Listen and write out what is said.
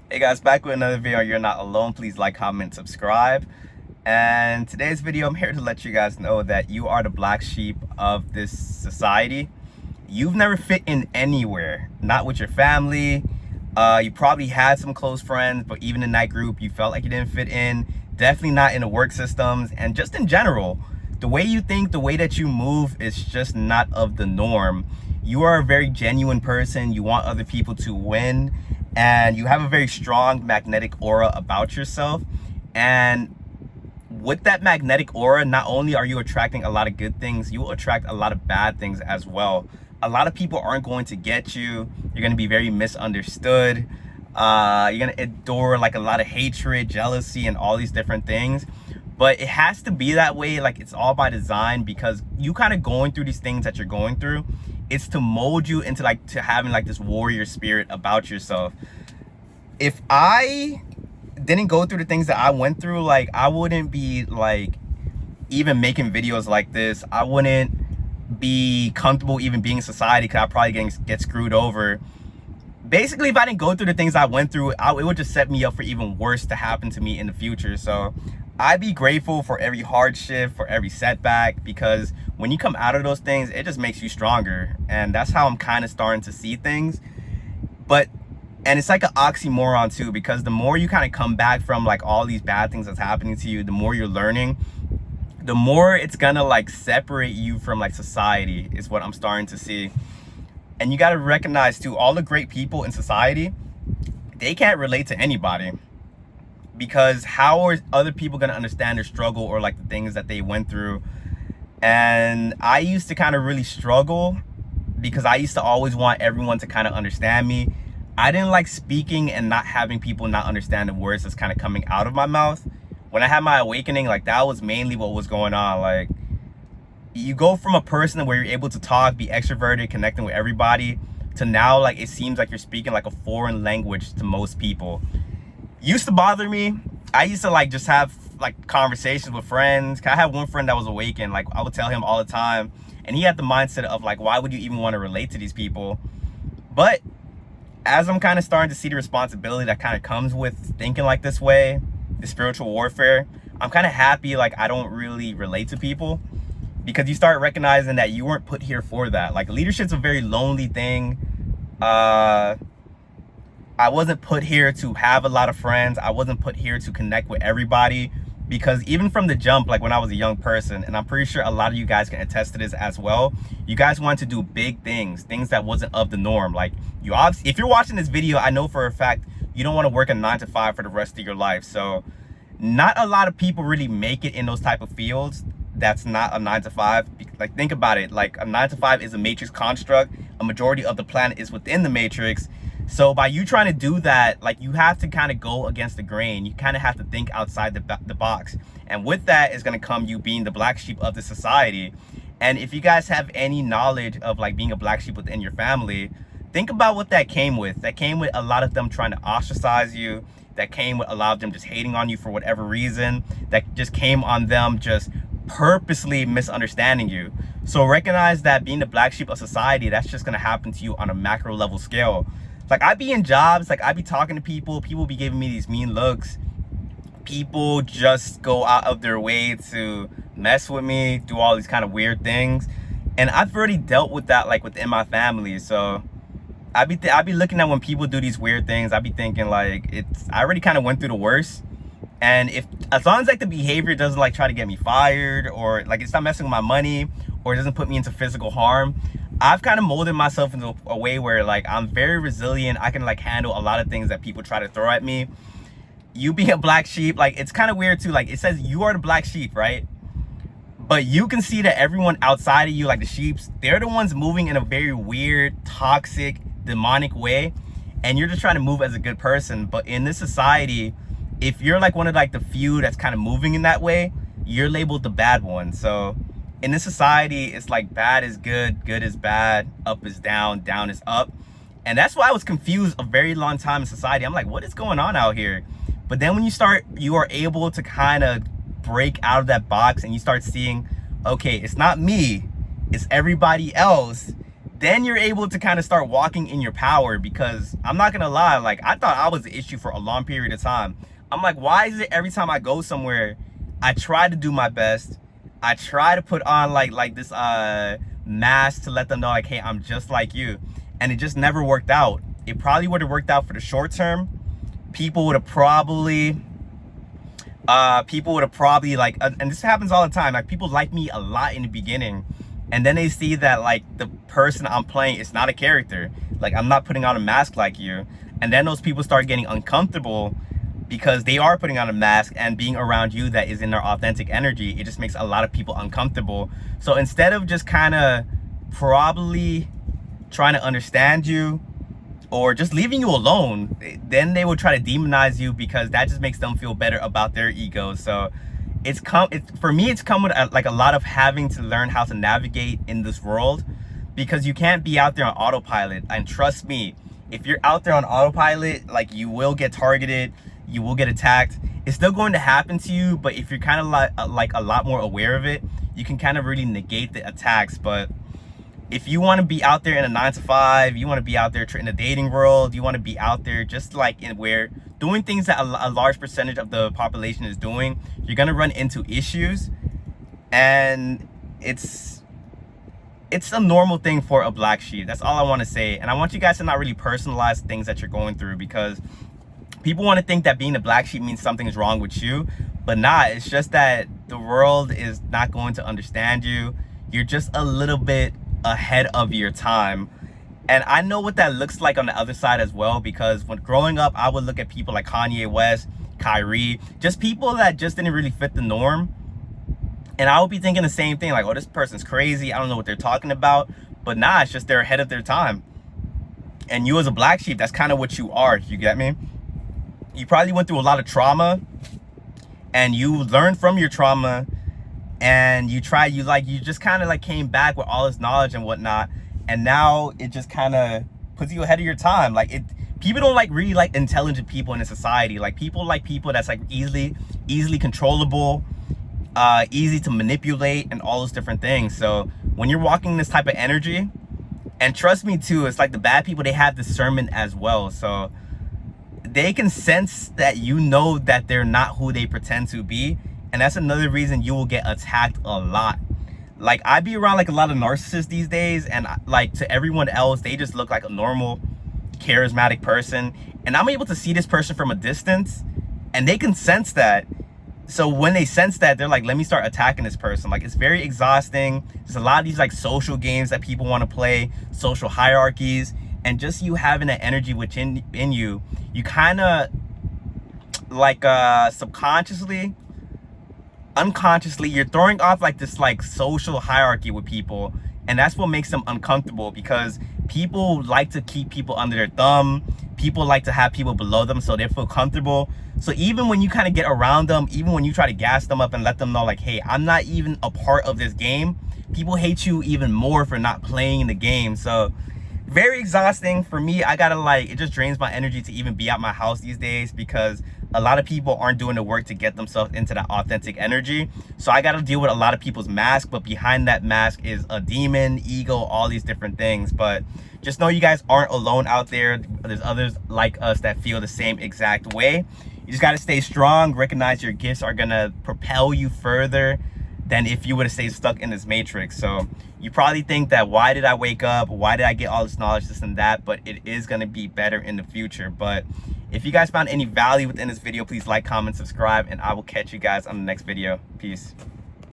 Hey guys, back with another video. You're not alone. Please like, comment, subscribe. And today's video, I'm here to let you guys know that you are the black sheep of this society. You've never fit in anywhere, not with your family. You probably had some close friends, but even in that group, you felt like you didn't fit in. Definitely not in the work systems, and just in general, the way you think, the way that you move is just not of the norm. You are a very genuine person. You want other people to win, and you have a very strong magnetic aura about yourself. And with that magnetic aura, not only are you attracting a lot of good things, you will attract a lot of bad things as well. A lot of people aren't going to get you. You're going to be very misunderstood. You're going to endure like a lot of hatred, jealousy, and all these different things. But it has to be that way. Like, it's all by design, because you kind of going through these things that you're going through, it's to mold you into like to having like this warrior spirit about yourself. If I didn't go through the things that I went through, like, I wouldn't be like even making videos like this. I wouldn't be comfortable even being in society, because I probably get screwed over. Basically, if I didn't go through the things I went through, it would just set me up for even worse to happen to me in the future. So I'd be grateful for every hardship, for every setback, because when you come out of those things, it just makes you stronger. And that's how I'm kind of starting to see things. And it's like an oxymoron too, because the more you kind of come back from like all these bad things that's happening to you, the more you're learning, the more it's gonna like separate you from like society, is what I'm starting to see. And you got to recognize too, all the great people in society, they can't relate to anybody, because how are other people going to understand their struggle or like the things that they went through? And I used to kind of really struggle, because I used to always want everyone to kind of understand me. I didn't like speaking and not having people not understand the words that's kind of coming out of my mouth. When I had my awakening, like, that was mainly what was going on. Like, you go from a person where you're able to talk, be extroverted, connecting with everybody, to now like it seems like you're speaking like a foreign language to most people. Used to bother me. I used to like just have like conversations with friends. I had one friend that was awakened. Like, I would tell him all the time, and he had the mindset of like, why would you even want to relate to these people? But as I'm kind of starting to see the responsibility that kind of comes with thinking like this way, the spiritual warfare, I'm kind of happy like I don't really relate to people, because you start recognizing that you weren't put here for that. Like, leadership's a very lonely thing. I wasn't put here to have a lot of friends. I wasn't put here to connect with everybody, because even from the jump, like when I was a young person, and I'm pretty sure a lot of you guys can attest to this as well, you guys want to do big things that wasn't of the norm. Like, you obviously, if you're watching this video, I know for a fact you don't want to work a 9-to-5 for the rest of your life. So not a lot of people really make it in those type of fields. That's not a 9-to-5. Like, think about it. Like, a 9-to-5 is a matrix construct. A majority of the planet is within the matrix. So by you trying to do that, like, you have to kind of go against the grain. You kind of have to think outside the box. And with that is going to come you being the black sheep of the society. And if you guys have any knowledge of like being a black sheep within your family, think about what that came with. That came with a lot of them trying to ostracize you. That came with a lot of them just hating on you for whatever reason. That just came on them just purposely misunderstanding you. So recognize that being the black sheep of society, that's just gonna happen to you on a macro level scale. Like, I be in jobs, like I be talking to people be giving me these mean looks. People just go out of their way to mess with me, do all these kind of weird things. And I've already dealt with that like within my family. So I be looking at when people do these weird things, I be thinking like, I already kind of went through the worst. And as long as like the behavior doesn't like try to get me fired, or like it's not messing with my money, or it doesn't put me into physical harm, I've kind of molded myself into a way where like I'm very resilient. I can like handle a lot of things that people try to throw at me. You being a black sheep, like, it's kind of weird too. Like, it says you are the black sheep, right? But you can see that everyone outside of you, like the sheeps, they're the ones moving in a very weird, toxic, demonic way. And you're just trying to move as a good person. But in this society, if you're like one of like the few that's kind of moving in that way, you're labeled the bad one. So in this society, it's like bad is good, good is bad, up is down, down is up. And that's why I was confused a very long time in society. I'm like, what is going on out here? But then when you are able to kind of break out of that box, and you start seeing, okay, it's not me, it's everybody else. then you're able to kind of start walking in your power. Because I'm not gonna lie, like, I thought I was the issue for a long period of time. I'm like, why is it every time I go somewhere, I try to do my best, I try to put on like this mask to let them know, like, hey, I'm just like you, and it just never worked out. It probably would have worked out for the short term. People would have probably like, and this happens all the time, like, people like me a lot in the beginning, and then they see that, like, the person I'm playing is not a character, like, I'm not putting on a mask like you, and then those people start getting uncomfortable because they are putting on a mask, and being around you that is in their authentic energy, it just makes a lot of people uncomfortable. So instead of just kind of probably trying to understand you or just leaving you alone, then they will try to demonize you, because that just makes them feel better about their ego. So for me, it's come with like a lot of having to learn how to navigate in this world, because you can't be out there on autopilot. And trust me, if you're out there on autopilot, like, you will get targeted, you will get attacked. It's still going to happen to you, but if you're kind of like a lot more aware of it, you can kind of really negate the attacks. But if you want to be out there in a 9-to-5, you want to be out there in the dating world, you want to be out there just like in where doing things that a large percentage of the population is doing, you're going to run into issues. And it's a normal thing for a black sheep. That's all I want to say. And I want you guys to not really personalize things that you're going through, because people want to think that being a black sheep means something is wrong with you, but not. It's just that the world is not going to understand you. You're just a little bit ahead of your time. And I know what that looks like on the other side as well, because when growing up, I would look at people like Kanye West, Kyrie, just people that just didn't really fit the norm. And I would be thinking the same thing, like, oh, this person's crazy, I don't know what they're talking about. But nah, it's just they're ahead of their time. And you as a black sheep, that's kind of what you are, you get me? You probably went through a lot of trauma, and you learned from your trauma, and you just kind of like came back with all this knowledge and whatnot, and now it just kind of puts you ahead of your time. Like, people don't really like intelligent people in a society. Like, people like people that's like easily controllable, easy to manipulate, and all those different things. So when you're walking this type of energy, and trust me too, it's like the bad people, they have discernment as well. So they can sense that you know that they're not who they pretend to be. And that's another reason you will get attacked a lot. Like, I be around like a lot of narcissists these days, and like, to everyone else, they just look like a normal, charismatic person. And I'm able to see this person from a distance, and they can sense that. So when they sense that, they're like, let me start attacking this person. Like, it's very exhausting. There's a lot of these like social games that people want to play, social hierarchies, and just you having that energy within you, you kind of like subconsciously, unconsciously, you're throwing off like this like social hierarchy with people. And that's what makes them uncomfortable, because people like to keep people under their thumb. People like to have people below them so they feel comfortable. So even when you kind of get around them, even when you try to gas them up and let them know like, hey, I'm not even a part of this game, people hate you even more for not playing the game. So very exhausting for me. I gotta like, it just drains my energy to even be at my house these days, because a lot of people aren't doing the work to get themselves into that authentic energy. So I gotta deal with a lot of people's masks, but behind that mask is a demon, ego, all these different things. But just know you guys aren't alone out there. There's others like us that feel the same exact way. You just gotta stay strong, recognize your gifts are gonna propel you further than if you would have stayed stuck in this matrix. So you probably think that, why did I wake up? Why did I get all this knowledge, this and that? But it is gonna be better in the future. But if you guys found any value within this video, please like, comment, subscribe, and I will catch you guys on the next video. Peace.